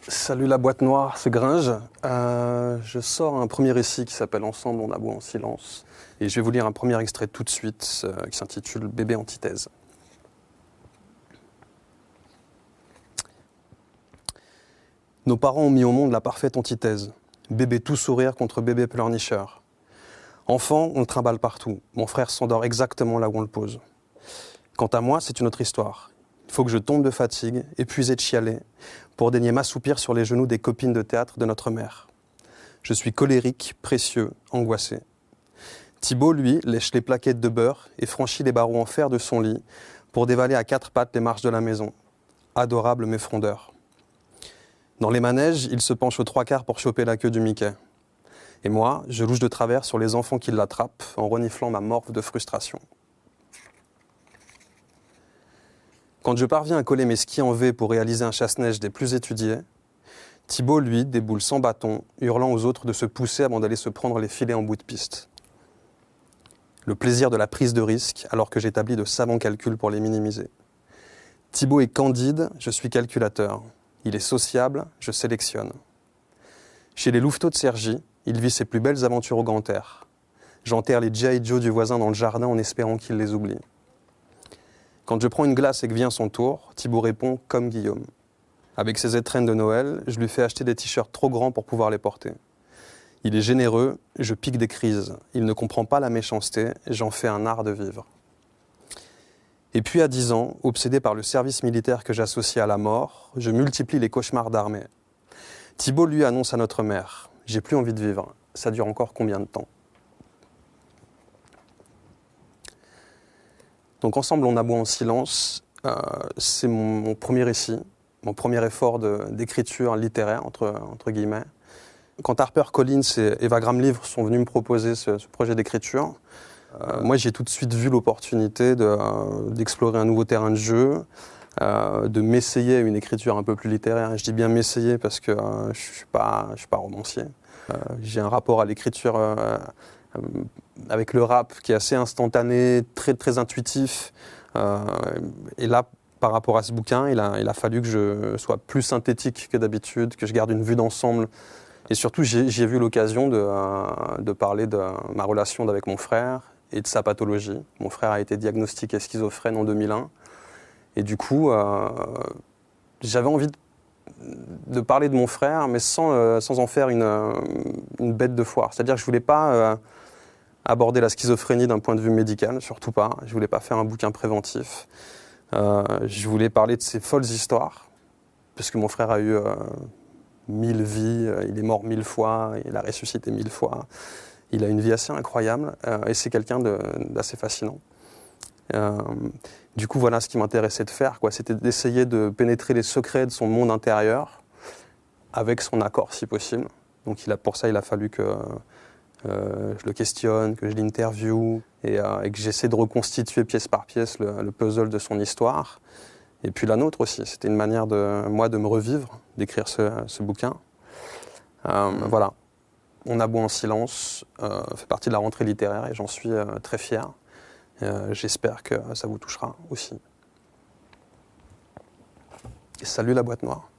Salut la boîte noire, c'est Gringe. Je sors un premier récit qui s'appelle Ensemble, on aboie en silence. Et je vais vous lire un premier extrait tout de suite qui s'intitule Bébé antithèse. Nos parents ont mis au monde la parfaite antithèse. Bébé tout sourire contre bébé pleurnicheur. Enfant, on le trimballe partout. Mon frère s'endort exactement là où on le pose. Quant à moi, c'est une autre histoire. Il faut que je tombe de fatigue, épuisé de chialer, pour daigner m'assoupir sur les genoux des copines de théâtre de notre mère. Je suis colérique, précieux, angoissé. Thibaut, lui, lèche les plaquettes de beurre et franchit les barreaux en fer de son lit pour dévaler à quatre pattes les marches de la maison. Adorable mais frondeur. Dans les manèges, il se penche aux trois quarts pour choper la queue du Mickey. Et moi, je louche de travers sur les enfants qui l'attrapent en reniflant ma morve de frustration. Quand je parviens à coller mes skis en V pour réaliser un chasse-neige des plus étudiés, Thibaut, lui, déboule sans bâton, hurlant aux autres de se pousser avant d'aller se prendre les filets en bout de piste. Le plaisir de la prise de risque, alors que j'établis de savants calculs pour les minimiser. Thibaut est candide, je suis calculateur. Il est sociable, je sélectionne. Chez les louveteaux de Cergy, il vit ses plus belles aventures au grand air. J'enterre les G.I. Joe du voisin dans le jardin en espérant qu'il les oublie. Quand je prends une glace et que vient son tour, Thibaut répond comme Guillaume. Avec ses étrennes de Noël, je lui fais acheter des t-shirts trop grands pour pouvoir les porter. Il est généreux, je pique des crises. Il ne comprend pas la méchanceté, j'en fais un art de vivre. Et puis à 10 ans, obsédé par le service militaire que j'associe à la mort, je multiplie les cauchemars d'armée. Thibaut lui annonce à notre mère « J'ai plus envie de vivre, ça dure encore combien de temps ?» Donc Ensemble, on aboie en silence, c'est mon premier récit, mon premier effort d'écriture littéraire, entre guillemets. Quand HarperCollins et Eva Graham Livre sont venus me proposer ce projet d'écriture, moi j'ai tout de suite vu l'opportunité d'explorer un nouveau terrain de jeu, de m'essayer à une écriture un peu plus littéraire. Et je dis bien m'essayer parce que je ne suis pas romancier. J'ai un rapport à l'écriture avec le rap qui est assez instantané, très, très intuitif. Et là, par rapport à ce bouquin, il a fallu que je sois plus synthétique que d'habitude, que je garde une vue d'ensemble. Et surtout, j'ai vu l'occasion de parler de ma relation avec mon frère et de sa pathologie. Mon frère a été diagnostiqué schizophrène en 2001. Et du coup, j'avais envie de parler de mon frère, mais sans en faire une bête de foire. C'est-à-dire que je ne voulais pas aborder la schizophrénie d'un point de vue médical, surtout pas. Je ne voulais pas faire un bouquin préventif. Je voulais parler de ces folles histoires, parce que mon frère a eu 1000 vies, il est mort 1000 fois, il a ressuscité 1000 fois. Il a une vie assez incroyable et c'est quelqu'un d'assez fascinant. Du coup, voilà ce qui m'intéressait de faire, c'était d'essayer de pénétrer les secrets de son monde intérieur avec son accord, si possible. Donc pour ça, il a fallu que je le questionne, que je l'interviewe et que j'essaie de reconstituer pièce par pièce le puzzle de son histoire. Et puis la nôtre aussi. C'était une manière de me revivre, d'écrire ce bouquin. Voilà. On aboie en silence, fait partie de la rentrée littéraire et j'en suis très fier. J'espère que ça vous touchera aussi. Et salut la boîte noire.